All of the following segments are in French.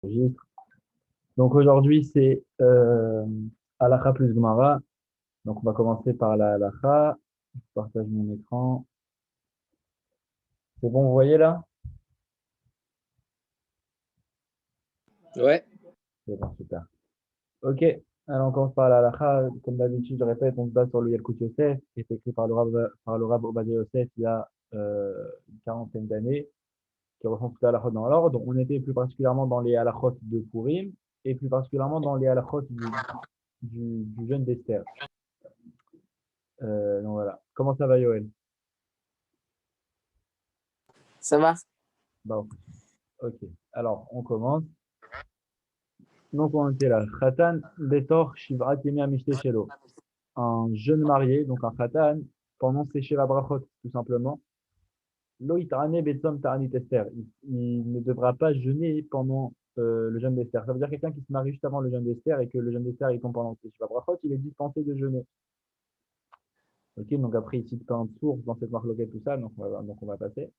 Enregistre. Donc aujourd'hui, c'est Halakha plus Gemara. Donc on va commencer par la Halakha. Je partage mon écran. C'est bon, vous voyez là? Ouais. C'est bon, super. Ok, alors on commence par la Halakha. Comme d'habitude, je répète, on se base sur le Yalkut Yosef, qui est écrit par le Rav Obadiah Yosef il y a une quarantaine d'années, qui reprend toute la halachot dans l'ordre. On était plus particulièrement dans les halachot de Purim, et plus particulièrement dans les halachot du jeûne d'Esther. Donc voilà. Comment ça va, Yoël? Ça va? Bah, ok. Alors, on commence. Donc, on était là. Khatan, Betor, Shivrat, Yemia, Mishte, Shelo. Un jeune marié, donc un Khatan, pendant ses Sheva Brachot, tout simplement. Lo Itarane, Betzom, Taranit, Esther. Il ne devra pas jeûner pendant le jeûne d'Esther. Ça veut dire quelqu'un qui se marie juste avant le jeûne d'Esther et que le jeûne d'Esther, il tombe pendant ses Sheva Brachot, il est dispensé de jeûner. Ok, donc après, il cite plein de sources dans cette marloquette, tout ça, donc on va passer.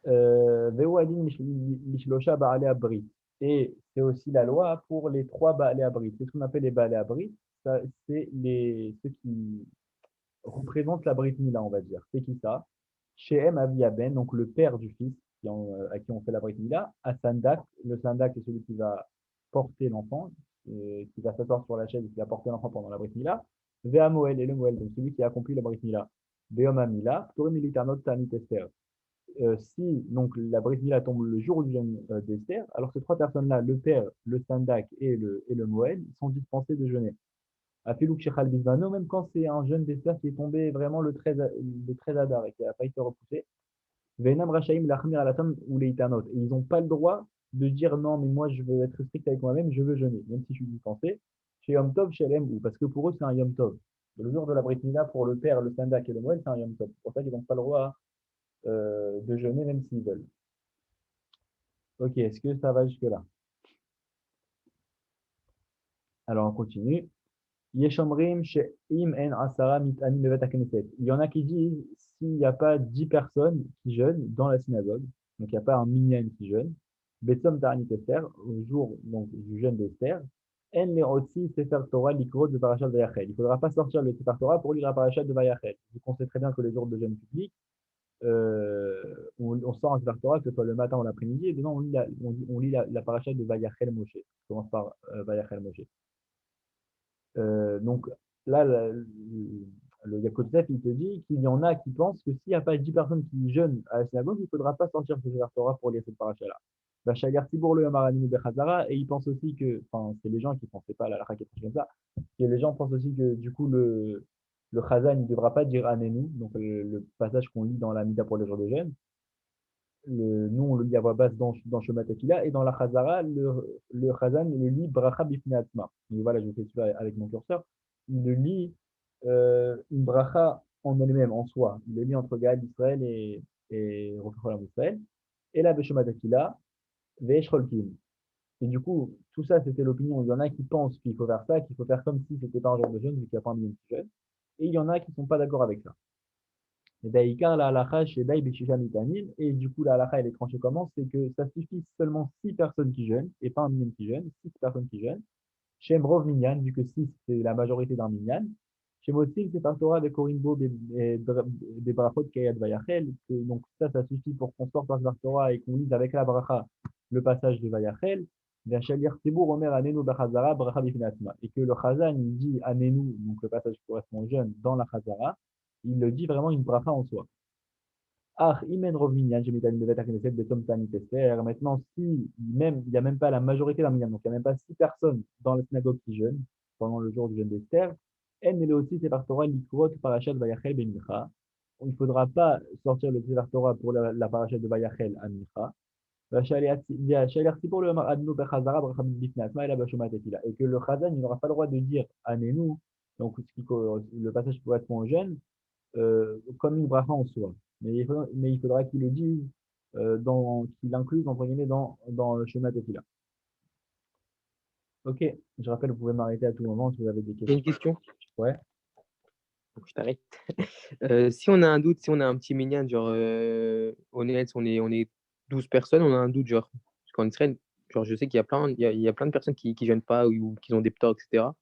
Ve'uadin Mishlosha Ba'ale Abrit. Et c'est aussi la loi pour les trois Ba'ale Abrit. C'est ce qu'on appelle les Ba'ale Abrit. C'est ceux qui représentent la Brit Mila, on va dire. C'est qui ça? Shehem Aviaben, donc le père du fils à qui on fait la Brit Mila, à Sandak. Le Sandak est celui qui va porter l'enfant, qui va s'asseoir sur la chaise et qui va porter l'enfant pendant la Brit Mila. Ve'a Moel et le Moel, donc celui qui accomplit la Brit Mila. Ve'om Mila, Torim Militanot Tanit Esther. Si donc la Brit Mila tombe le jour du jeûne d'Esther, alors ces trois personnes-là, le père, le Sandak et le Moël, ils sont dispensés de jeûner. Afilouk Shechal Bilvano, même quand c'est un jeûne d'Esther qui est tombé vraiment le 13 Adar et qui a failli se repousser, Venam Rachaim Lachmir Alatam ou les Itanot. Et ils n'ont pas le droit de dire non, mais moi je veux être strict avec moi-même, je veux jeûner, même si je suis dispensé. Chez Yom Tov, chez ou parce que pour eux c'est un Yom Tov. Le jour de la Brit Mila, pour le père, le Sandak et le Moël, c'est un Yom Tov. C'est pour ça qu'ils n'ont pas le droit de jeûner même s'ils veulent. Ok, est-ce que ça va jusque-là? Alors on continue. Yeshomrim she'im en asara mit'anim bevet hakneset. Il y en a qui disent s'il n'y a pas 10 personnes qui jeûnent dans la synagogue, donc il n'y a pas un minyan qui jeûne, Betzom ta'anit Esther, au jour donc, du jeûne d'Esther, en le otzi sefer Torah likrot de parashat Vayachel. Il ne faudra pas sortir le sefer Torah pour lire la parashat de Vayachel. Vu qu'on sait très bien que les jours de jeûne public, on sort un sefer Torah, que ce soit le matin ou l'après-midi, et dedans on lit la parashat de Vayachel Moshe. On commence par Vayachel Moshe. Donc là, le Yaakov Yosef, il te dit qu'il y en a qui pensent que s'il n'y a pas 10 personnes qui jeûnent à la synagogue, il ne faudra pas sortir ce Sefer Torah pour lire cette paracha-là. Vachagar Tibour le Yamarani Bechazara, et il pense aussi que, enfin, c'est les gens qui ne pensaient pas à la raquette comme ça, et les gens pensent aussi que du coup, le Chazan ne devra pas dire Anenu, donc le passage qu'on lit dans la Mida pour les jours de jeûne. Nous, on le lit à voix basse dans Shema Tefila, et dans la Chazara, le Chazan le lit Bracha Bifnei Atzma. Et voilà, je fais cela avec mon curseur. Il le lit une bracha en elle-même, en soi. Il le lit entre Gaël d'Israël et Rosh d'Israël. Et là, Beshema Tefila, Ve'esh Cholkim. Et du coup, tout ça, c'était l'opinion. Il y en a qui pensent qu'il faut faire ça, qu'il faut faire comme si c'était pas un jour de jeûne, vu qu'il n'y a pas un million de jeûne. Et il y en a qui ne sont pas d'accord avec ça. Et Daïkar, la halakha, chez Daï Bechisha Mitanim, et du coup, la halakha, elle est tranchée comment? C'est que ça suffit seulement 6 personnes qui jeûnent, et pas un million qui jeûnent, 6 personnes qui jeûnent. Chez Mrov Minyan, vu que 6 c'est la majorité d'un Minyan. Chez Motzim, c'est par Torah de Korimbo des Brachot Kayad Vayachel. Donc ça suffit pour qu'on sorte par Torah et qu'on lise avec la bracha le passage de Vayachel. Vachalir Tibour Omer Anenu Bachazara Bracha Bifnatma. Et que le Chazan, il dit Anenu, donc le passage qui correspond au jeûne, dans la Chazara, il le dit vraiment une bracha en soi. Ah, Imen Rov Minyan, j'ai mis de Beta Knesset, Betom Tani Tester. Maintenant, si même, il n'y a même pas la majorité d'un Minyan, donc il n'y a même pas 6 personnes dans la synagogue qui jeûnent pendant le jour du jeûne d'Esther, elle est aussi c'est par Torah Likrot Parashat Vayachel Bemincha. Il ne faudra pas sortir le Sefer Torah pour la parashat de Vayachel à Mincha. Pour le Adno Bechazara Bracham Bifnatma et la Bashomat Tefila. Et que le Chazan, il n'aura pas le droit de dire Anenu, donc le passage qui correspond au jeûne, comme une bracha en soi. Mais il faudra qu'il le dise, qu'il l'incluse entre guillemets dans le schéma Tefila. Ok, je rappelle, vous pouvez m'arrêter à tout moment si vous avez des Il y a questions. une question. Ouais. Faut que je t'arrête. Si on a un doute, si on a un petit minyan, genre honnête, on est 12 personnes, on a un doute, genre. qu'en Israël, genre, je sais qu'il y a il y a plein de personnes qui jeûnent pas ou qui ont des ptors, et cetera.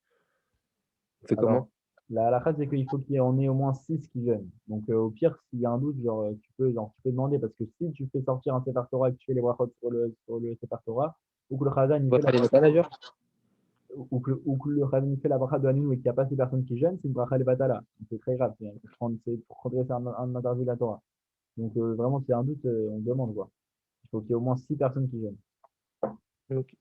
On fait comment? Alors, la halakha, c'est qu'il faut qu'il y en ait au moins 6 qui jeûnent. Donc, au pire, s'il y a un doute, tu peux demander, parce que si tu fais sortir un Sefer Torah et que tu fais les brachot sur le Sefer Torah, ou que le Chazan, il fait Votre la avis, bracha, pas d'ailleurs? ou que le Chazan, il fait la bracha de Hanounou et qu'il n'y a pas ces personnes qui jeûnent, c'est une bracha levatala. Donc, c'est très grave. C'est pour redresser un interdit de la Torah. Donc, vraiment, s'il y a un doute, on demande, quoi. Il faut qu'il y ait au moins 6 personnes qui jeûnent. OK.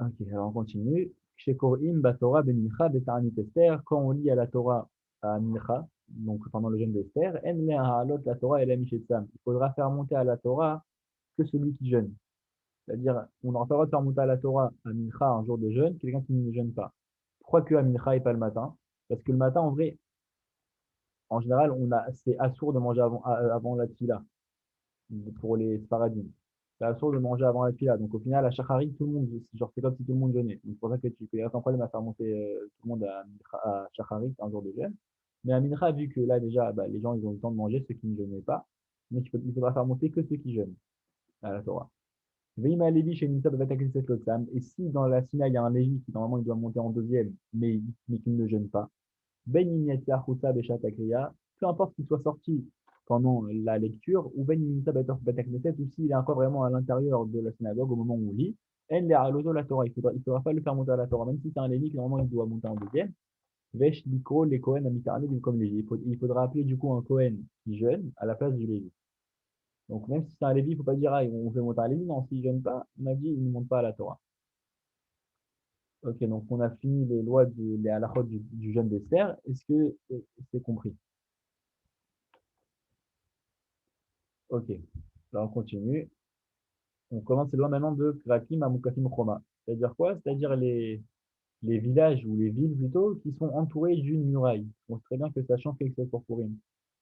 Ok, ok, alors on continue. Chez Korim, Batora, Benicha, Betarnit Esther, quand on lit à la Torah à Mincha, donc pendant le jeûne d'Esther, En le Haalot, la Torah et la Michétsam. Il faudra faire monter à la Torah que celui qui jeûne. C'est-à-dire, on n'aura pas le droit de faire monter à la Torah à Mincha un jour de jeûne, quelqu'un qui ne jeûne pas. Pourquoi que à Mincha et pas le matin? Parce que le matin, en vrai, en général, c'est assourd de manger avant la tfila pour les Sparadim. C'est assourd de manger avant la tfila. Donc au final, à Shacharit, tout le monde, genre, c'est comme si tout le monde jeûnait. Donc c'est pour ça que tu peux sans problème à faire monter tout le monde à Shacharit un jour de jeûne. Mais à Mincha, vu que là déjà, bah, les gens ils ont le temps de manger, ceux qui ne jeûnaient pas, donc il faudra faire monter que ceux qui jeûnent à la Torah. Veima Levi chez Nissa de Batakriset Lotsam. Et si dans la Sina, il y a un Lévi qui normalement il doit monter en deuxième, mais qui ne jeûne pas, Ben Ignatiar Hussa Beshat Akriya, peu importe qu'il soit sorti pendant la lecture, ou Ben Ignatiar Batakneset, ou s'il est encore vraiment à l'intérieur de la synagogue au moment où on lit, En le Alozo la Torah, il faudra pas le faire monter à la Torah, même si c'est un Lévi, normalement il doit monter en deuxième. Vesh Likro, les Kohen Amitarne, comme Lévi. Il faudra appeler du coup un Kohen qui jeûne à la place du Lévi. Donc même si c'est un Lévi, il ne faut pas dire, ah, on fait monter un Lévi, non, s'il ne jeûne pas, on a dit, il ne monte pas à la Torah. Ok, donc on a fini les lois les halachot du jeûne d'Esther. Est-ce que c'est compris? Ok, là on continue. On commence les lois maintenant de Krakim à Mukasim Choma. C'est-à-dire quoi? C'est-à-dire les villages ou les villes plutôt qui sont entourées d'une muraille. On sait très bien que ça change quelque chose pour Purim,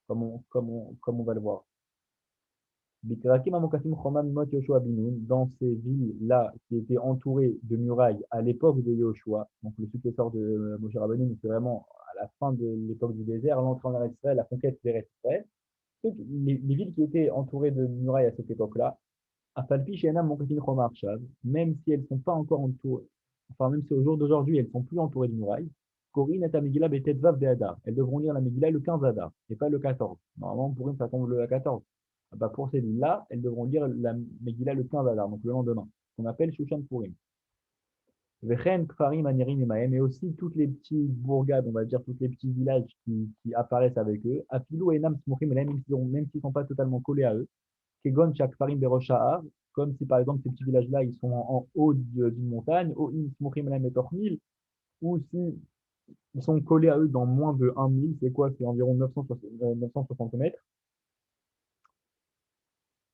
comme on va le voir. Bikrakim à Mukasim Choma Mimot Yoshua Binoun, dans ces villes-là qui étaient entourées de murailles à l'époque de Yoshua, donc le successeur de Moshe Rabbeinu, c'est vraiment à la fin de l'époque du désert, l'entrée en Eretz Israël, la conquête d'Eretz Israël. Toutes les villes qui étaient entourées de murailles à cette époque-là, Afalpi Shena Monkatin Chomar Shav, même si elles ne sont pas encore entourées, enfin même si au jour d'aujourd'hui elles ne sont plus entourées de murailles, Corinne et Megillah Betet Vav de Hadar. Elles devront lire la Megillah le 15 Hadar, et pas le 14. Normalement, pour une, ça tombe le 14. Ah bah, pour ces villes-là, elles devront lire la Megillah le 15 Hadar, donc le lendemain, qu'on appelle Shushan Purim. Vechen, Kfarim, Anirim et Mahem, et aussi toutes les petites bourgades, on va dire, tous les petits villages qui apparaissent avec eux. Afilou et Nam Smochim, même s'ils ne sont pas totalement collés à eux. Kegon Shakfarim Berosha'ar, comme si par exemple ces petits villages-là, ils sont en haut d'une montagne, ou in Smochim Lahem et Tornil, ou si ils sont collés à eux dans moins de 1 mille, c'est quoi? C'est environ 960 mètres.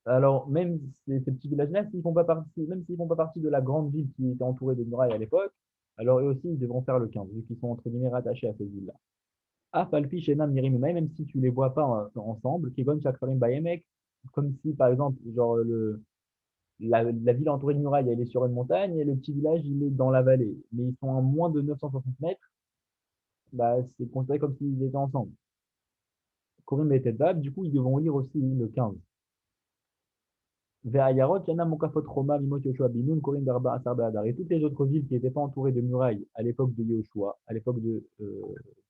Alors, même ces petits villages-là, même s'ils font pas partie de la grande ville qui était entourée de murailles à l'époque, alors eux aussi, ils devront faire le 15, vu qu'ils sont entre guillemets rattachés à ces villes-là. Ah, Falpi, Shenam, Mirim, même si tu les vois pas ensemble, Kegon, Chakfarim, Bayemek, comme si par exemple, genre la ville entourée de murailles, elle est sur une montagne et le petit village, il est dans la vallée. Mais ils sont à moins de 960 mètres, bah, c'est considéré comme s'ils étaient ensemble. Korim et Tedbab, du coup, ils devront lire aussi le 15. Ve'ayarot, Yana Mokafot Roma, Mimot Yoshua Binoun, Korim Berba Asar Be'adar. Et toutes les autres villes qui n'étaient pas entourées de murailles à l'époque de Yoshua, à l'époque de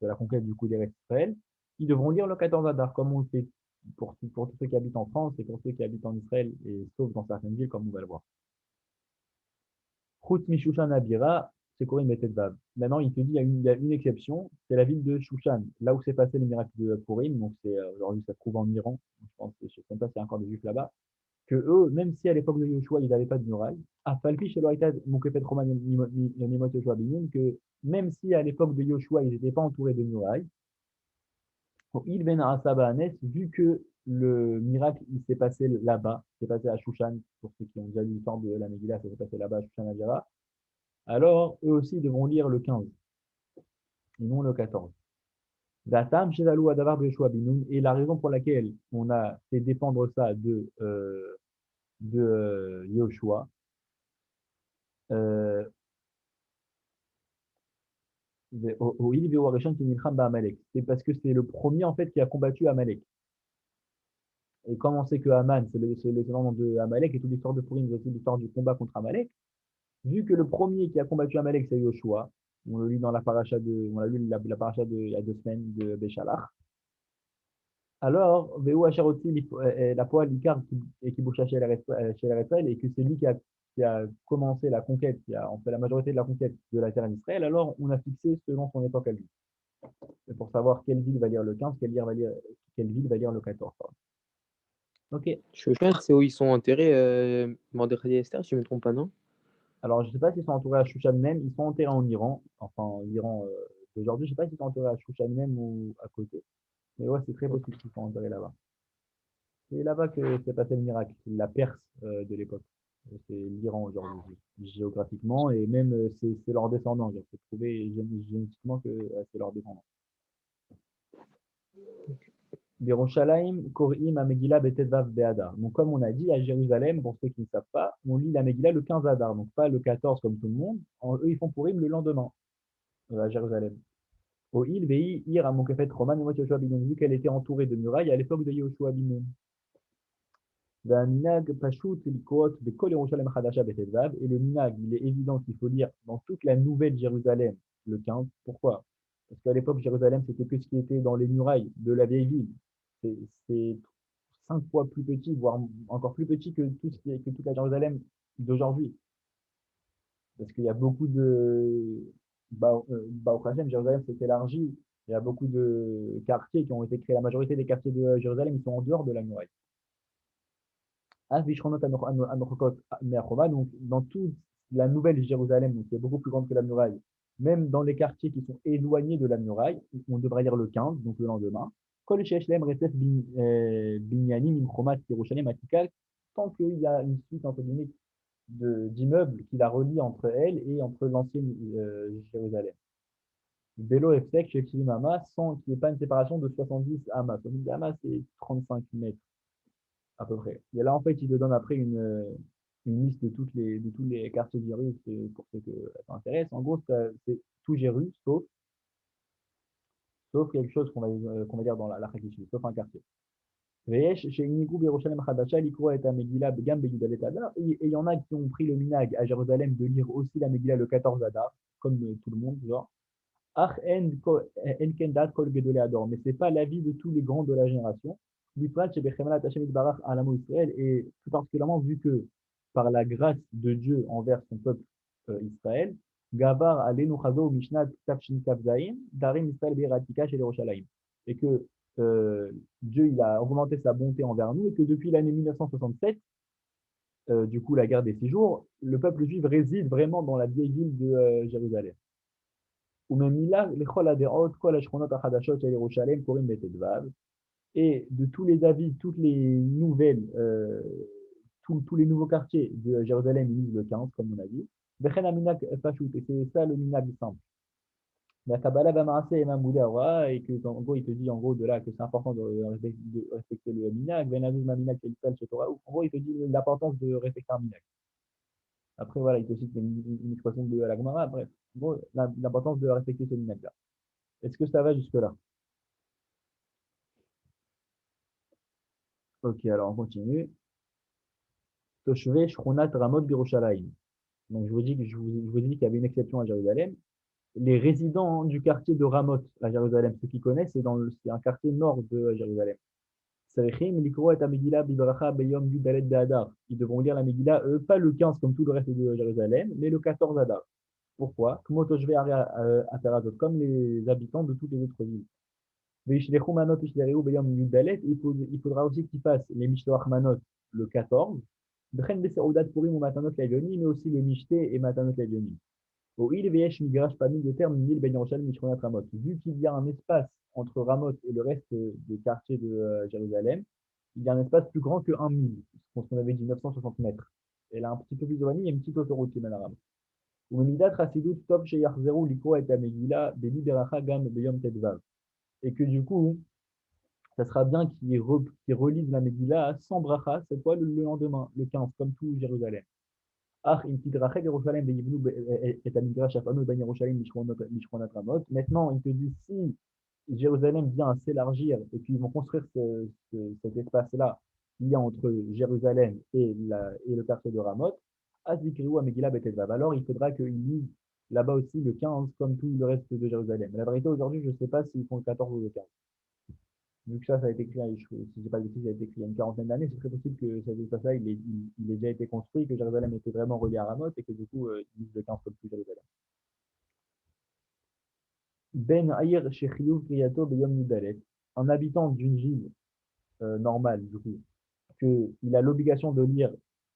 la conquête du coup des Israël, ils devront lire le 14 Adar, comme on le fait pour tous ceux qui habitent en France et pour ceux qui habitent en Israël, et sauf dans certaines villes, comme on va le voir. Chut Mishushan Abira, c'est Korim et Tedbab. Maintenant, il te dit il y a une exception, c'est la ville de Shushan, là où s'est passé le miracle de Purim. Donc, aujourd'hui, ça se trouve en Iran. Je pense que je ne sais pas s'il y a encore des juifs là-bas. Que eux, même si à l'époque de Yoshua, ils n'avaient pas de muraille, à Falpi, chez l'Oïta, Moukepet Roman, Nimot Yoshua Binun, que même si à l'époque de Yoshua, ils n'étaient pas entourés de murailles, il ben Asaba Anes, vu que le miracle, il s'est passé là-bas, s'est passé à Shushan, pour ceux qui ont déjà lu l'histoire de la Megillah, ça s'est passé là-bas à Shushan Adjara, alors eux aussi devront lire le 15, et non le 14. Datam, Shelalou, Adavar, Yoshua Binun, et la raison pour laquelle on a fait dépendre ça de Yoshua, euh, c'est parce que c'est le premier en fait qui a combattu Amalek. Et comme on sait que Haman, c'est le nom de Amalek, et toute l'histoire de Purim, c'est aussi l'histoire du combat contre Amalek, vu que le premier qui a combattu Amalek, c'est Yoshua, on le lit dans la paracha on l'a lu la paracha il y a 2 semaines de Béchalach, alors, Veu Acharoti, la poêle l'Icar et qui boucha chez l'Eretzel, et que c'est lui qui a commencé la conquête, qui a en fait la majorité de la conquête de la terre d'Israël, alors on a fixé selon son époque à lui. C'est pour savoir quelle ville va lire le 15, quelle ville va lire le 14. Pardon. Ok. Je pense c'est où ils sont enterrés, Mordechai et Esther, si je me trompe pas, non? Alors, je ne sais pas s'ils sont entourés à Shushan même, ils sont enterrés en Iran, enfin, l'Iran d'aujourd'hui, je ne sais pas s'ils sont enterrés à Shushan même ou à côté. Mais ouais, c'est très OK. possible qu'ils soient enterrés là-bas. C'est là-bas que s'est passé le miracle, la Perse de l'époque. C'est l'Iran aujourd'hui, géographiquement, et même c'est leurs descendants. C'est prouvé génétiquement que c'est leurs descendants. Biroshalayim, Korim, Amegillah, Betetvav, Be'adar. Donc, comme on a dit, à Jérusalem, pour ceux qui ne savent pas, on lit la Megillah le 15 Adar, donc pas le 14 comme tout le monde. Eux, ils font Purim le lendemain à Jérusalem. Au Il, Vei, Ir, Amokefet, Roman, et moi, Yoshua bin Nun, vu qu'elle était entourée de murailles à l'époque de Yoshua bin Nun. Et le minag, il est évident qu'il faut lire dans toute la nouvelle Jérusalem le 15. Pourquoi? Parce qu'à l'époque, Jérusalem, c'était que ce qui était dans les murailles de la vieille ville. C'est 5 fois plus petit, voire encore plus petit que, que toute la Jérusalem d'aujourd'hui. Parce qu'il y a beaucoup de. Baruch Hashem, Jérusalem s'est élargi. Il y a beaucoup de quartiers qui ont été créés. La majorité des quartiers de Jérusalem, ils sont en dehors de la muraille. Donc, dans toute la nouvelle Jérusalem, donc, qui est beaucoup plus grande que la muraille, même dans les quartiers qui sont éloignés de la muraille, on devrait dire le 15, donc le lendemain. Tant qu'il y a une suite entre guillemets d'immeubles qui la relient entre elle et entre l'ancienne Jérusalem. Vélo Efsek chez Mama, sans qu'il n'y ait pas une séparation de 70 amas. 70 amas, c'est 35 mètres à peu près. Et là, en fait, il te donne après une liste de tous les quartiers de Jérusalem pour ceux que ça intéresse. En gros, c'est tout Jérusalem, sauf quelque chose qu'on va dire dans la Chakishi, sauf un quartier. Et il y en a qui ont pris le minag à Jérusalem de lire aussi la Megillah le 14 Adar, comme tout le monde, genre. Mais ce n'est pas l'avis de tous les grands de la génération. Et plus particulièrement vu que par la grâce de Dieu envers son peuple Israël, Gabar alenu chazo mishnat tafshin kavzaïn, darim Israël beiratika chez les Roshalaim. Et que Dieu il a augmenté sa bonté envers nous et que depuis l'année 1967, du coup la guerre des 6 jours, le peuple juif réside vraiment dans la vieille ville de Jérusalem. Et de tous les avis, toutes les nouvelles, tous les nouveaux quartiers de Jérusalem, ils lisent le 15, comme on a dit. Et c'est ça le minag simple. La Kabbalah va marasser et Mamouda, et que, en gros, il te dit en gros de là que c'est important de respecter le minag. En gros, il te dit l'importance de respecter un minag. Après, voilà, il te cite une expression de la Gemara. Bref, en gros, l'importance de respecter ce minag-là. Est-ce que ça va jusque-là? Ok, alors on continue. Toshve Shchonat Ramot Birushalayim. Donc je vous ai dit qu'il y avait une exception à Jérusalem. Les résidents du quartier de Ramoth à Jérusalem, ceux qui connaissent, c'est un quartier nord de Jérusalem. Ils devront lire la Megillah, eux, pas le 15 comme tout le reste de Jérusalem, mais le 14 Adar. Pourquoi? Comme les habitants de toutes les autres villes. Il faudra aussi qu'ils fassent les Mishloach Manot le 14, mais aussi le Mishté et Matanot Levionim. Vu qu'il y a un espace entre Ramoth et le reste des quartiers de Jérusalem, il y a un espace plus grand que 1 000, ce qu'on avait dit 960 mètres. Et là, un petit peu plus éloigné, il y a une petite autoroute qui mène à Ramoth. Et que du coup, ça sera bien qu'ils relisent la Megillah sans bracha, cette fois le lendemain, le 15, comme tout Jérusalem. Maintenant, il te dit si Jérusalem vient à s'élargir et qu'ils vont construire cet espace-là qu'il y a entre Jérusalem et le quartier de Ramoth, Azikriou à Megillah Betezvav. Alors il faudra qu'ils lisent là-bas aussi le 15 comme tout le reste de Jérusalem. Mais la vérité aujourd'hui, je ne sais pas s'ils font le 14 ou le 15. Vu que ça a été écrit, si je dis pas de bêtises, ça a été écrit il y a une quarantaine d'années, c'est très possible que cet espace-là, il ait déjà été construit, que Jérusalem était vraiment relié à Ramoth et que du coup, ils disent le 15 comme tout Jérusalem. Ben Aïr Shechiou Kriyato Beyom Nidalet, un habitant d'une ville normale, du coup, qu'il a l'obligation de lire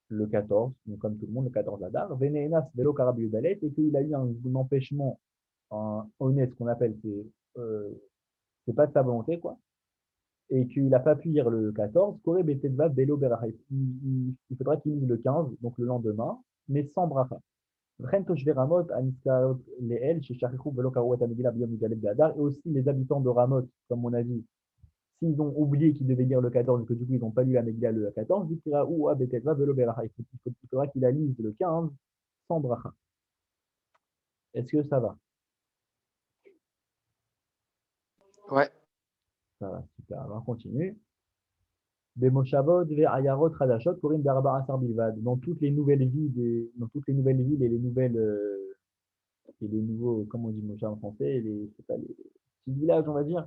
le 14, donc comme tout le monde, le 14 Adar, Venenas Velo Karabi Udalet, et qu'il a eu un empêchement honnête, ce qu'on appelle, c'est pas de sa volonté, quoi, et qu'il n'a pas pu lire le 14, Kore Betetva Belo Beracha. Il faudra qu'il lise le 15, donc le lendemain, mais sans bracha. Vren Toshve Ramot, Aniskaot Leel, chez Sharichou Velo Karouet Amegila Biyom Udalet Be'adar, et aussi les habitants de Ramoth, comme on a dit, s'ils ont oublié qu'ils devaient lire le 14 et que du coup ils n'ont pas lu la Megillah le 14, il faudra qu'il la lise le 15 sans bracha. Est-ce que ça va? Ouais. Ça va, super. Alors on continue. Bemoshavot ve'ayarot hadashot korim d'arba asar bilvad. Dans toutes les nouvelles villes et les nouveaux, comment on dit moshav en français, c'est pas les petits villages, on va dire,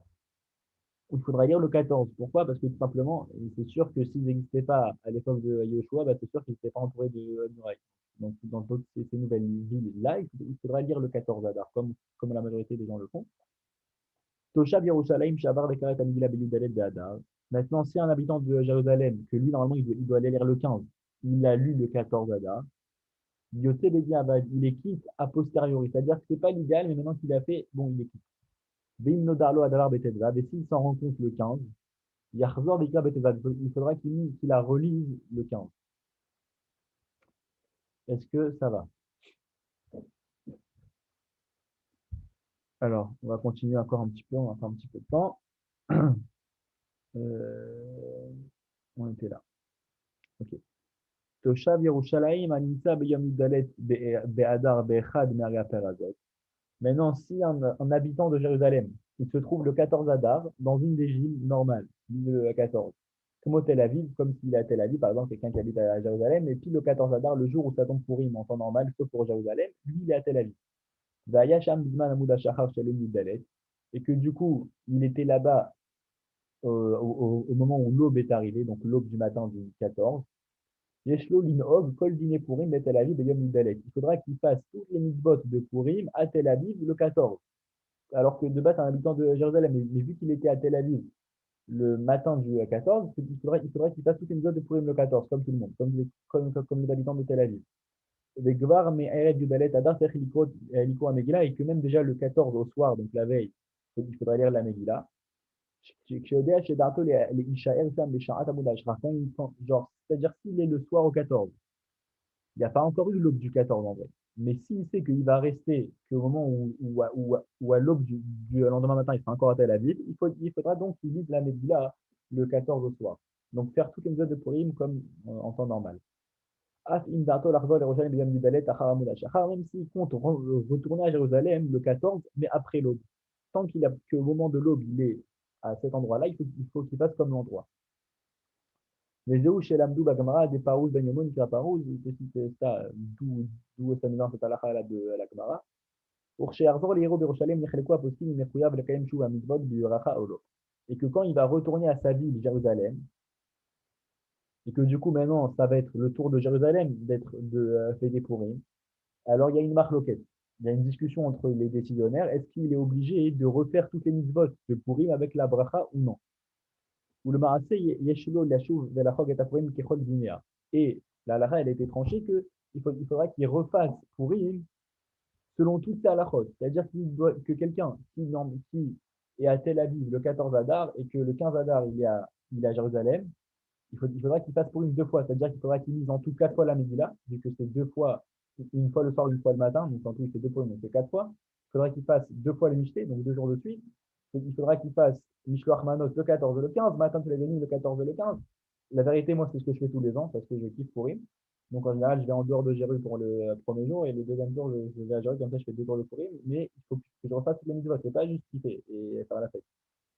où il faudra lire le 14. Pourquoi? Parce que tout simplement, c'est sûr que s'ils n'existaient pas à l'époque de Yoshua, bah, c'est sûr qu'ils n'étaient pas entourés de murailles. Donc, dans toutes ces nouvelles villes-là, il faudra lire le 14 Adar, comme la majorité des gens le font. Toshav Yerushalayim Shavar Vekaret Amigila Beyudalet Be'adar. Maintenant, si un habitant de Jérusalem, que lui, normalement, il doit aller lire le 15, il a lu le 14 Adar, Yoté Bedi Abad, il est quitte a posteriori. C'est-à-dire que c'est pas légal, mais maintenant qu'il a fait, bon, il est quitte. Veim Nodarlo Adavar Betedvav, et s'il s'en rend compte le 15, Yachzor Beka Betedvav, il faudra qu'il la relise le 15. Est-ce que ça va? Alors, on va continuer encore un petit peu, on va faire un petit peu de temps. Euh, on était là. Ok. Toshav Yerushalayim Anissa Beyom Yudalet Be'adar Be'echad Me'aria Perazot. Maintenant, si un habitant de Jérusalem, il se trouve le 14 Adar dans une des villes normales, le 14, comme au Tel Aviv, comme s'il est à Tel Aviv, par exemple, quelqu'un qui habite à Jérusalem, et puis le 14 Adar, le jour où ça tombe pour Purim en temps normal, sauf pour Jérusalem, lui, il est à Tel Aviv. Vayasham Bizman Amoud Hashachar Shalom Yudalet, et que du coup, il était là-bas au moment où l'aube est arrivée, donc l'aube du matin du 14, Yeshlo Linhov, Kol Dine Purim, et Tel Aviv, et Yom Yudalet. Il faudra qu'il fasse toutes les mitzvot de Purim à Tel Aviv le 14. Alors que de base, c'est un habitant de Jérusalem, mais vu qu'il était à Tel Aviv le matin du 14, il faudra qu'il fasse toutes les mitzvot de Purim le 14, comme tout le monde, comme les habitants de Tel Aviv. Avec Gvar, mais Erev Yudalet Adar, c'est Liko à Megillah, et que même déjà le 14 au soir, donc la veille, il faudra lire la Megillah. C'est-à-dire s'il est le soir au 14, il n'y a pas encore eu l'aube du 14 en vrai. Mais s'il sait qu'il va rester qu'au moment où à l'aube du lendemain matin, il sera encore à Tel Aviv, il faudra donc qu'il lise la Megillah le 14 au soir. Donc faire toutes les mesures de Purim comme en temps normal. Même s'il compte retourner à Jérusalem le 14, mais après l'aube. Tant qu'au moment de l'aube, il est à cet endroit-là, il faut qu'il fasse comme l'endroit. Mais chez l'Amdou Bagamara, des Parouz Ben Yomon, qui a Parouz, il te cite ça, d'où ça nous vient cette halakha de la Gemara. Pour chez Arzor, les héros de Yerushalem, Necheleko Apostil, Nechouyav, Lekayem Shuva Mitzvot, Biyuracha Olo. Et que quand il va retourner à sa ville, Jérusalem, et que du coup maintenant, ça va être le tour de Jérusalem de fêter Purim, alors il y a une marloquette. Il y a une discussion entre les décisionnaires. Est-ce qu'il est obligé de refaire toutes les mitzvot de Purim avec la bracha ou non? Ou le Maaseh Yeshilo Lashuv Velachog et Apurim Kechol Dinea. Et la halakha, elle a été tranchée qu'il faudra qu'il refasse Purim selon toutes ces halakhot. C'est-à-dire que quelqu'un qui est à Tel Aviv le 14 Adar et que le 15 Adar il est à Jérusalem, il faudra qu'il fasse Purim deux fois. C'est-à-dire qu'il faudra qu'il lise en tout quatre fois la Megillah, vu que c'est deux fois, une fois le soir, une fois le matin, donc en tout il fait deux fois, donc c'est quatre fois. Il faudra qu'il fasse deux fois les Mishté, donc deux jours de suite. Il faudra qu'il fasse Mishloach Manot le 14 et le 15, matin tu l'as gagné le 14 et le 15. La vérité, moi, c'est ce que je fais tous les ans parce que je kiffe Purim. Donc en général, je vais en dehors de Jérusalem pour le premier jour et le deuxième jour, je vais à Jérusalem, comme ça je fais deux jours de Purim. Mais il faut que je refasse toutes les mitzvot, c'est pas juste kiffer et faire la fête.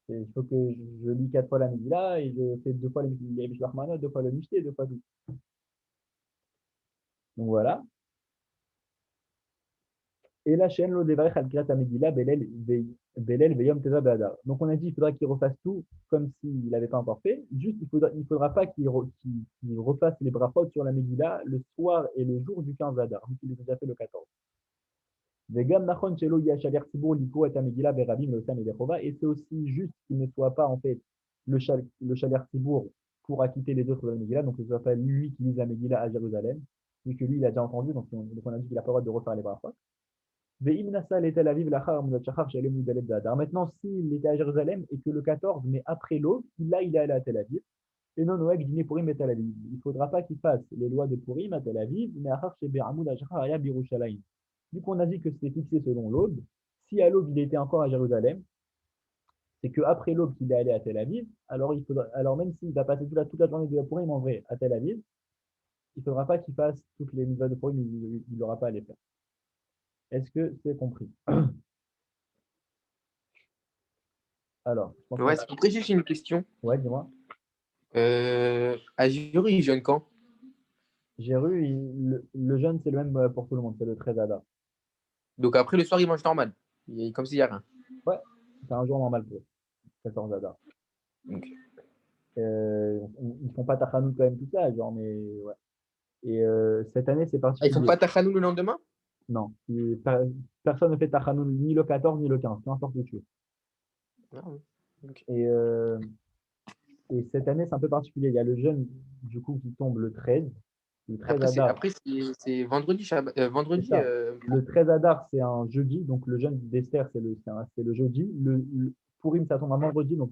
Il faut que je lis 4 fois la Megillah et je fais 2 fois les Mishloach Manot, 2 fois le Mishté, 2 fois tout. Donc voilà. Et la chaîne lo devarech al kirat Megillah belel veyom teza be'adar. Donc on a dit qu'il faudra qu'il refasse tout comme s'il n'avait pas encore fait. Juste, il faudra pas qu'il refasse les brachot sur la Megillah le soir et le jour du 15 Adar, vu qu'il a déjà fait le 14. Vegam nachon shelo yashaler tzibur liko et Megillah berabim leotam et berchova. Et c'est aussi juste qu'il ne soit pas en fait le shaler tzibur pour acquitter les autres de la Megillah. Donc ce ne soit pas lui qui lise la Megillah à Jérusalem, vu que lui il a déjà entendu. Donc on a dit qu'il n'a pas le droit de refaire les brachot. Maintenant, s'il était à Jérusalem et que le 14, mais après l'aube, là, il est allé à Tel Aviv. Et non, Noël, dîner Purim et Tel Aviv. Il ne faudra pas qu'il fasse les lois de Purim à Tel Aviv, mais à Achar chez Be'amoud Ashachar Aya Birushalayim. Vu qu'on a dit que c'était fixé selon l'aube, si à l'aube il était encore à Jérusalem, c'est qu'après l'aube qu'il est allé à Tel Aviv, alors même s'il va passer toute la journée de la Purim en vrai à Tel Aviv, il ne faudra pas qu'il fasse toutes les mitzvahs de Purim, il n'aura pas à les faire. Est-ce que c'est compris? Alors, je pense qu'on Ouais, a. c'est compris, juste une question. Ouais, dis-moi. À Jure, il jeûne quand? Géru, le jeûne, c'est le même pour tout le monde, c'est le 13 Adar. Donc après, le soir, il mange normal. Comme s'il n'y a rien. Ouais, c'est un jour normal pour eux, 14 Adar. Ok. Ils font pas Tachanout quand même tout ça, genre, mais ouais. Et cette année, c'est Ah, ils font particulier. pas Tachanou le lendemain? Non, personne ne fait Tachanout ni le 14 ni le 15, peu importe où tu es. Ah, ouais. Ok. Et, et cette année, c'est un peu particulier. Il y a le jeûne, du coup, qui tombe le 13 Après, Adar. c'est vendredi, C'est vendredi. ça. Le 13 Adar, c'est un jeudi, donc le jeûne d'Esther, c'est le jeudi. Le Purim, ça tombe un vendredi, donc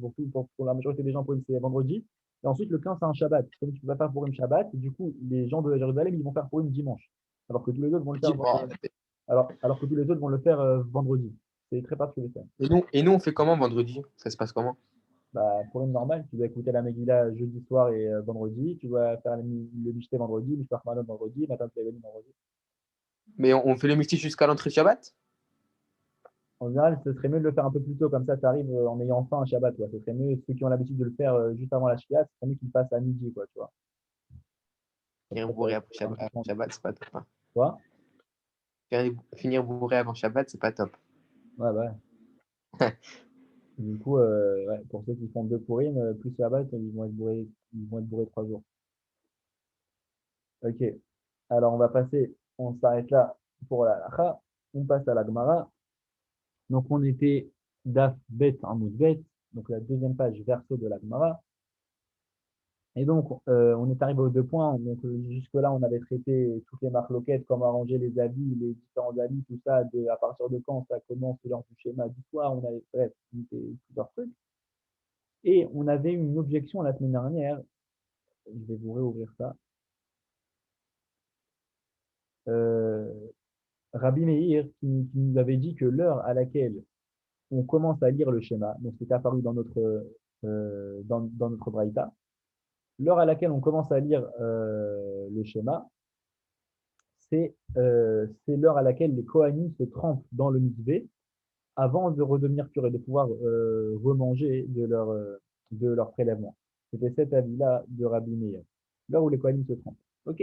pour la majorité des gens, Purim, c'est vendredi. Et ensuite, le 15, c'est un Shabbat. Comme tu ne peux pas faire Purim Shabbat, du coup, les gens de Jérusalem, ils vont faire Purim dimanche. Alors que tous les autres vont le faire Oh. alors que tous les autres vont le faire vendredi. C'est très particulier ça. Et nous, on fait comment vendredi? Ça se passe comment? Bah, Purim normal, tu dois écouter la Megillah jeudi soir et vendredi. Tu dois faire le Mishté vendredi, le Mishpach Manot vendredi, Matin Tléveni vendredi. Mais on fait le mystique jusqu'à l'entrée de Shabbat? En général, ce serait mieux de le faire un peu plus tôt, comme ça arrive en ayant faim un Shabbat. Quoi. Ce serait mieux, ceux qui ont l'habitude de le faire juste avant la Shkia, ce serait mieux qu'ils le fassent à midi, quoi, tu vois. Comme Finir ça, bourré après ça va un peu avant tendre. Shabbat, c'est pas top, hein. Quoi? Finir bourré avant Shabbat, c'est pas top. Ouais, bah, ouais. Du coup, ouais, pour ceux qui font 2 Purim, plus Shabbat, ils vont être bourrés 3 jours. Ok. Alors, on s'arrête là pour la halakha. On passe à la Gemara. Donc, on était Daf Bet Amoud Bet, donc la deuxième page verso de la Gemara. Et donc, on est arrivé aux 2 points. Donc, jusque-là, on avait traité toutes les marloquettes, comment arranger les habits, les différents habits, tout ça, à partir de quand ça commence, lors du schéma du soir. Bref, on était plusieurs trucs. Et on avait une objection la semaine dernière. Je vais vous réouvrir ça. Euh, Rabbi Meir qui nous avait dit que l'heure à laquelle on commence à lire le schéma, donc c'est apparu dans notre braïta, l'heure à laquelle on commence à lire le schéma, c'est l'heure à laquelle les Kohanim se trempent dans le mikvé avant de redevenir purs et de pouvoir remanger de leur prélèvement. C'était cet avis-là de Rabbi Meir, l'heure où les Kohanim se trempent. Ok.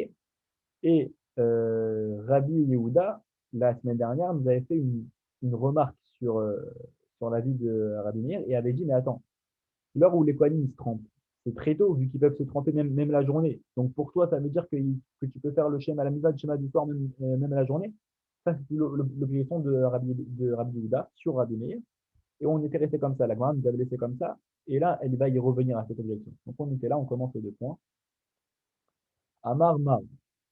Et Rabbi Yehuda, la semaine dernière, nous avait fait une remarque sur l'avis de Rabbi Meir et avait dit, mais attends, l'heure où les Kohanim se trempent, c'est très tôt, vu qu'ils peuvent se tremper même la journée. Donc pour toi, ça veut dire que tu peux faire le schéma, la mitzvah, le schéma du soir, même la journée. Ça, c'est l'objection de Rabbi Yehuda sur Rabbi Meir. Et on était resté comme ça. La Gemara nous avait laissé comme ça. Et là, elle va y revenir à cette objection. Donc on était là, on commence aux 2 points. Amar Mar.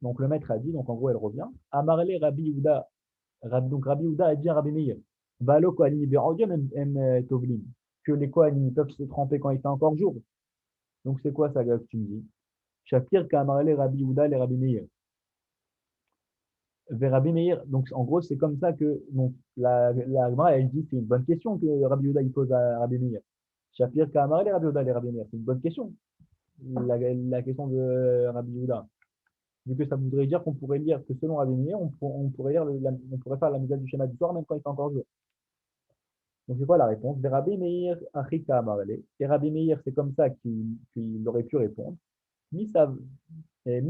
Donc le maître a dit, donc en gros, elle revient. Amarle Rabbi Yehuda. Donc Rabbi Yehuda a dit à Rabbi Meir, Valo Kohanim Be'odium Tovlim, que les Kohanim peuvent se tremper quand il fait encore jour. Donc c'est quoi ça, que tu me dis? Shapir Kamarele Rabbi Yehuda les Rabbi Meir. Vers Rabbi Meir, donc en gros, c'est comme ça que donc, la Gemara, elle dit c'est une bonne question que Rabbi Yehuda il pose à Rabbi Meir. Shapir Kamarele Rabbi Yehuda les Rabbi Meir. C'est une bonne question, la question de Rabbi Yehuda. Vu que ça voudrait dire qu'on pourrait lire que selon Rabbi Meir, on pourrait faire la mise du schéma du soir même quand il fait encore jour. Donc, c'est quoi la réponse? Ve Rabbi Meir achika amarle. Et Rabbi Meir, c'est comme ça qu'il aurait pu répondre. Mi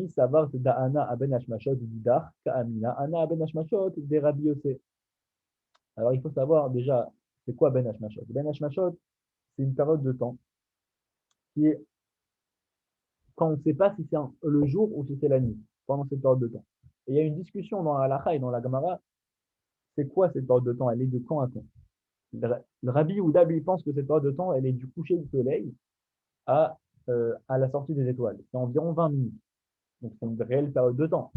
savar da'ana aben hashmashot didar ka'amina. Ana aben hashmashot de Rabbi Yosef. Alors, il faut savoir déjà, c'est quoi Ben Hashmashot? Ben Hashmashot, c'est une période de temps qui est quand on ne sait pas si c'est le jour ou si c'est la nuit, pendant cette période de temps. Et il y a une discussion dans la Halakha et dans la Gemara, c'est quoi cette période de temps? Elle est de quand à quand? Le Rabbi Houda, lui, pense que cette période de temps, elle est du coucher du soleil à, à la sortie des étoiles. C'est environ 20 minutes. Donc, c'est une réelle période de temps.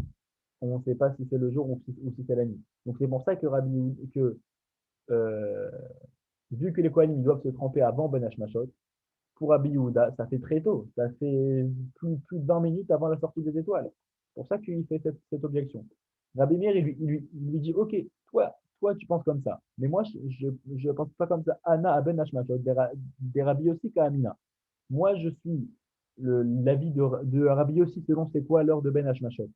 On ne sait pas si c'est le jour ou si c'est la nuit. Donc, c'est pour ça que euh, vu que les Kohanim doivent se tremper avant Ben Hashmashot, pour Rabbi Yehuda, ça fait très tôt. Ça fait plus de 20 minutes avant la sortie des étoiles. C'est pour ça qu'il fait cette objection. Rabbi Meir, il lui dit, OK, toi, tu penses comme ça. Mais moi, je ne pense pas comme ça. Anna Aben Hashmashot, des Rabbi Yossi Amina. Moi, je suis l'avis de Rabbi Yossi selon c'est quoi l'heure de Ben Hashmashot.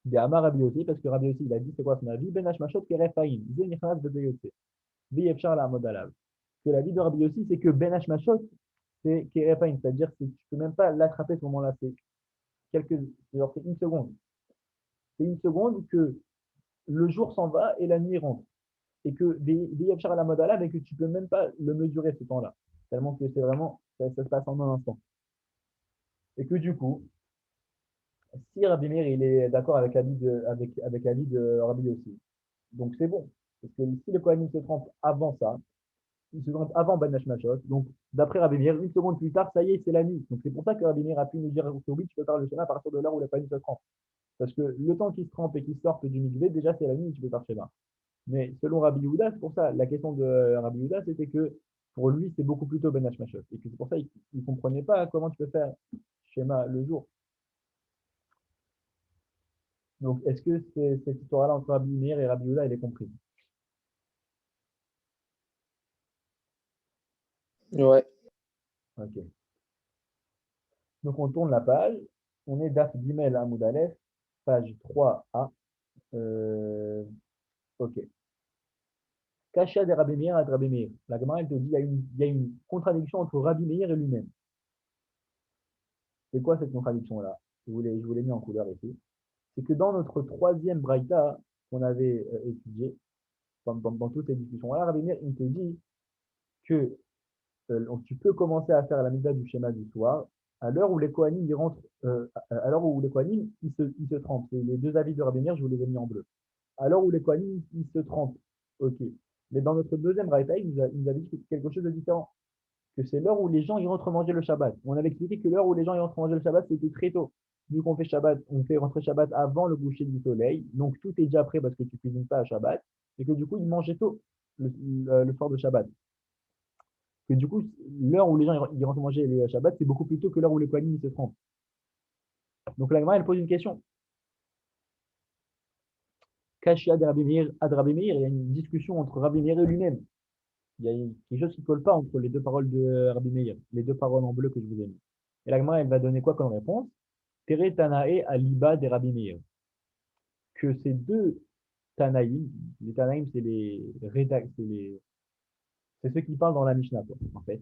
Des Amar Rabbi Yossi, parce que Rabbi Yossi, il a dit, c'est quoi son avis? Ben Hashmashot Kerefaim. Ze Nichnas Bedeyotse. Veyefchar la Modalav. Que l'avis de Rabbi Yossi, c'est que Ben Hashmashot, c'est Kerefaim, c'est-à-dire que tu ne peux même pas l'attraper à ce moment-là. C'est une seconde. C'est une seconde que le jour s'en va et la nuit rentre. Et que Veyefchar la Modalav, et que tu ne peux même pas le mesurer ce temps-là. Tellement que c'est vraiment, ça se passe en un instant. Et que du coup, si Rabbi Meir il est d'accord avec l'avis de Rabbi Yossi, donc c'est bon. Parce que si le Kohanim se trompe avant ça, il se trompe avant Ben Hashmashot, donc d'après Rabbi Meir, une seconde plus tard, ça y est, c'est la nuit. Donc c'est pour ça que Rabbi Meir a pu nous dire que oui, tu peux faire le Shema à partir de l'heure où le Kohanim se trompe. Parce que le temps qu'il se trompe et qu'il sorte du mikvé, déjà c'est la nuit, tu peux faire Shema. Mais selon Rabbi Yehuda, c'est pour ça, la question de Rabbi Yehuda, c'était que pour lui, c'est beaucoup plus tôt Ben Hashmashot. Et que c'est pour ça qu'il ne comprenait pas comment tu peux faire Shema le jour. Donc, est-ce que cette histoire-là entre Rabbi Meir et Rabbi Yehuda, elle est comprise? Ouais. Ok. Donc, on tourne la page. On est Daf Gimel Amoud Aleph, page 3a. Ok. Kasha de Rabbi Meir et Rabbi Meir. La Gemara, elle te dit il y a une contradiction entre Rabbi Meir et lui-même. C'est quoi cette contradiction-là? Je vous l'ai mis en couleur ici. C'est que dans notre troisième braïta qu'on avait étudié, dans toutes ces discussions-là, Rabbi Meir, il te dit que donc tu peux commencer à faire la mitzvah du schéma du soir à l'heure où les Kohanim ils rentrent, à l'heure où les Kohanim ils se trempent. C'est les deux avis de Rabbi Meir, je vous les ai mis en bleu. À l'heure où les Kohanim ils se trempent, ok. Mais dans notre deuxième raïta, il nous avait dit quelque chose de différent, que c'est l'heure où les gens ils rentrent manger le Shabbat. On avait expliqué que l'heure où les gens ils rentrent manger le Shabbat, c'était très tôt. Vu qu'on fait Shabbat, on fait rentrer Shabbat avant le coucher du soleil, donc tout est déjà prêt parce que tu cuisines pas à Shabbat, et que du coup ils mangeaient tôt le soir de Shabbat. Que du coup, l'heure où les gens ils rentrent manger le Shabbat, c'est beaucoup plus tôt que l'heure où les Kohanim se trompent. Donc la Gemara, elle pose une question. Kashia de Rabbi Meir ad Rabbi Meir, il y a une discussion entre Rabbi Meir et lui-même. Il y a quelque chose qui ne colle pas entre les deux paroles de Rabbi Meir, les deux paroles en bleu que je vous ai mis. Et la Gemara, elle va donner quoi comme réponse? Tere Tanae aliba de Rabbi Meir. Que ces deux Tanaïm, les Tanaïm, c'est ceux qui parlent dans la Mishnah, quoi, en fait.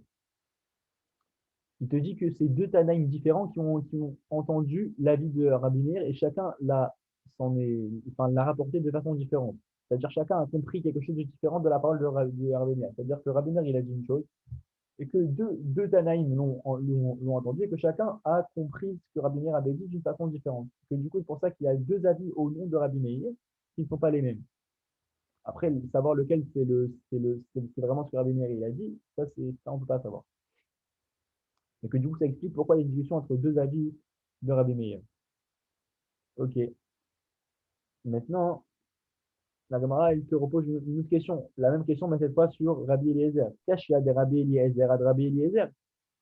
Il te dit que c'est deux Tanaïm différents qui ont entendu l'avis de Rabbi Meir et chacun l'a rapporté de façon différente. C'est-à-dire chacun a compris quelque chose de différent de la parole de Rabbi Meir. C'est-à-dire que Rabbi Meir, il a dit une chose et que deux Tanaïm l'ont entendu et que chacun a compris ce que Rabbi Meir avait dit d'une façon différente. Que du coup, c'est pour ça qu'il y a deux avis au nom de Rabbi Meir qui ne sont pas les mêmes. Après, savoir lequel c'est vraiment ce que Rabbi Meir il a dit, ça, on ne peut pas savoir. Et que du coup, ça explique pourquoi il y a une discussion entre deux avis de Rabbi Meir. Ok. Maintenant, la Gemara, elle te repose une autre question. La même question, mais cette fois sur Rabbi Eliezer. Kashia de Rabbi Eliezer ad Rabbi Eliezer.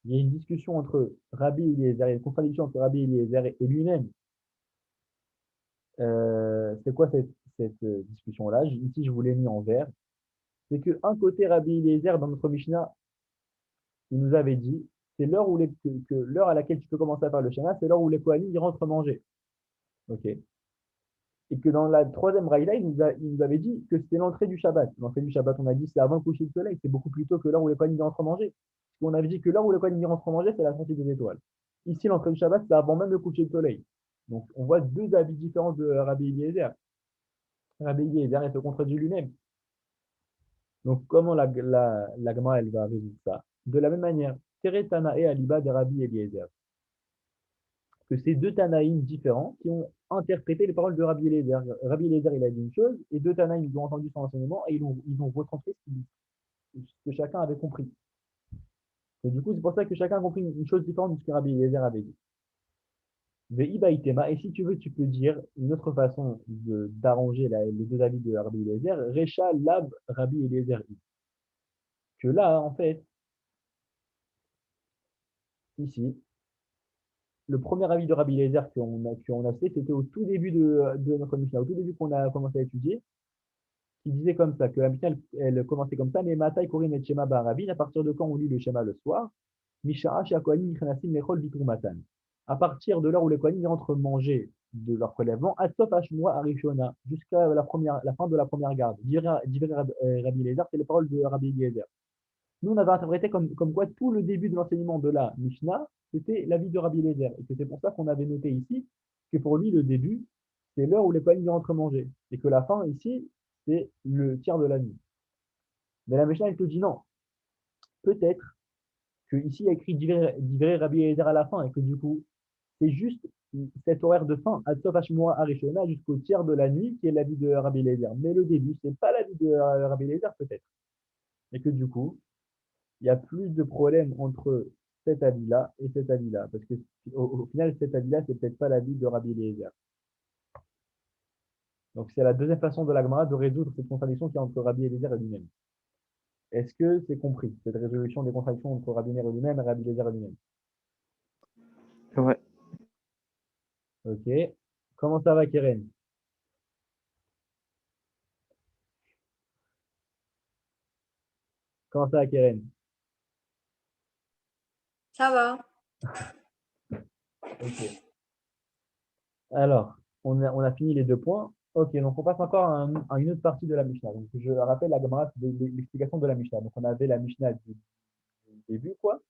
Il y a une discussion entre Rabbi Eliezer, il y a une contradiction entre Rabbi Eliezer et lui-même. C'est quoi cette discussion-là? Ici, je vous l'ai mis en vert. C'est qu'un côté, Rabbi Eliezer, dans notre Mishnah, il nous avait dit, c'est l'heure que l'heure à laquelle tu peux commencer à faire le Shema, c'est l'heure où les Kohanim ils rentrent manger. Ok. Et que dans la troisième raïda, il nous avait dit que c'était l'entrée du Shabbat. L'entrée du Shabbat, on a dit c'est avant le coucher du soleil, c'est beaucoup plus tôt que l'heure où les Kohanim rentrent manger. On avait dit que l'heure où les Kohanim rentrent manger, c'est la sortie des étoiles. Ici, l'entrée du Shabbat, c'est avant même le coucher du soleil. Donc, on voit deux avis différents de Rabbi Eliezer. Rabbi Eliezer, il se contredit lui-même. Donc, comment la Gemara, elle va résoudre ça? De la même manière, Tere Tanae Aliba de Rabbi Eliezer. Que c'est deux Tanaïm différents qui ont interprété les paroles de Rabbi Eliezer. Rabbi Eliezer, il a dit une chose, et deux Tanaïm, ils ont entendu son enseignement et ils ont retranscrit ce que chacun avait compris. Et du coup, c'est pour ça que chacun a compris une chose différente de ce que Rabbi Eliezer avait dit. Et si tu veux, tu peux dire une autre façon d'arranger les deux avis de Rabbi Eliezer, Recha Lab Rabbi Eliezer. Que là, en fait, ici, le premier avis de Rabbi Eliezer qu'on a fait, c'était au tout début de notre Mishnah, au tout début qu'on a commencé à étudier, qui disait comme ça, que la Mishnah, elle commençait comme ça, mais Matai Korim et Shema Barabin, à partir de quand on lit le Shema le soir, Mishara Shakohanim Nichanasim Lechol Bitur Matan. À partir de l'heure où les Kohanim rentrent manger de leur prélèvement, Atsof Hashmoa Arishona, jusqu'à la fin de la première garde. Rabbi Eliezer, c'est les paroles de Rabbi Eliezer. Nous, on avait interprété comme quoi tout le début de l'enseignement de la Mishnah, c'était l'avis de Rabbi Eliezer. Et c'est pour ça qu'on avait noté ici que pour lui, le début, c'est l'heure où les Kohanim rentrent manger. Et que la fin, ici, c'est le tiers de la nuit. Mais la Mishnah, elle te dit non. Peut-être que ici, il y a écrit Divrei Rabbi Eliezer à la fin et que du coup, c'est juste cet horaire de fin, Adsof Hashmoa Arishona, jusqu'au tiers de la nuit, qui est l'avis de Rabbi Eliezer. Mais le début, c'est pas l'avis de Rabbi Eliezer, peut-être. Et que du coup, il y a plus de problème entre cet avis-là et cet avis-là. Parce que au final, cet avis-là, c'est peut-être pas l'avis de Rabbi Eliezer. Donc, c'est la deuxième façon de la Gemara de résoudre cette contradiction qu'il y a entre Rabbi Eliezer et lui-même. Est-ce que c'est compris, cette résolution des contradictions entre Rabbi Eliezer et lui-même et Rabbi Eliezer et lui-même? Ouais. Ok. Comment ça va, Keren? Comment ça va, Keren? Ça va. Ok. Alors, on a fini les deux points. Ok, donc on passe encore à une autre partie de la Mishnah. Donc, je rappelle la Gemara, c'est l'explication de la Mishnah. Donc, on avait la Mishnah du début, quoi,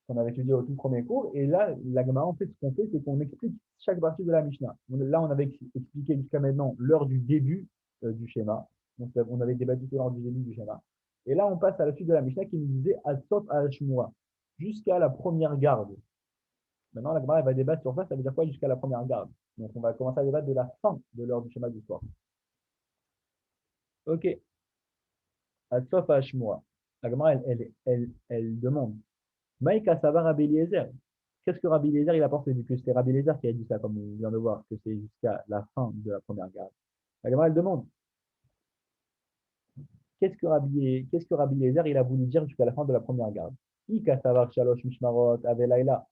qu'on avait étudié au tout premier cours. Et là, la Gemara, en fait, ce qu'on fait, c'est qu'on explique chaque partie de la Mishnah. Là, on avait expliqué jusqu'à maintenant l'heure du début du schéma. Donc, on avait débattu sur l'heure du début du schéma. Et là, on passe à la suite de la Mishnah qui nous disait Asot Ashmua, jusqu'à la première garde. Maintenant, la Gemara elle va débattre sur ça veut dire quoi jusqu'à la première garde. Donc, on va commencer à débattre de la fin de l'heure du schéma du soir. Ok, Asot Ashmua. La Gemara, elle demande Maïka Savar Rabbi Eliezer. Qu'est-ce que Rabbi Eliezer il apporte vu que c'est Rabbi Eliezer qui a dit ça, comme on vient de voir, que c'est jusqu'à la fin de la première garde. La Gemara elle demande qu'est-ce que Rabbi Eliezer il a voulu dire jusqu'à la fin de la première garde. Ika Savar Shalosh Mishmarot Avelaila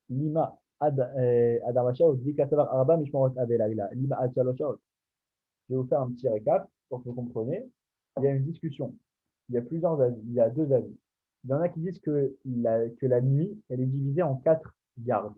Lima Adamashao Ika Savar Arba Mishmarot Avelaila Lima Ad Shalosh. Je vais vous faire un petit récap pour que vous compreniez. Il y a une discussion. Il y a plusieurs avis. Il y a deux avis. Il y en a qui disent que la nuit, elle est divisée en quatre gardes.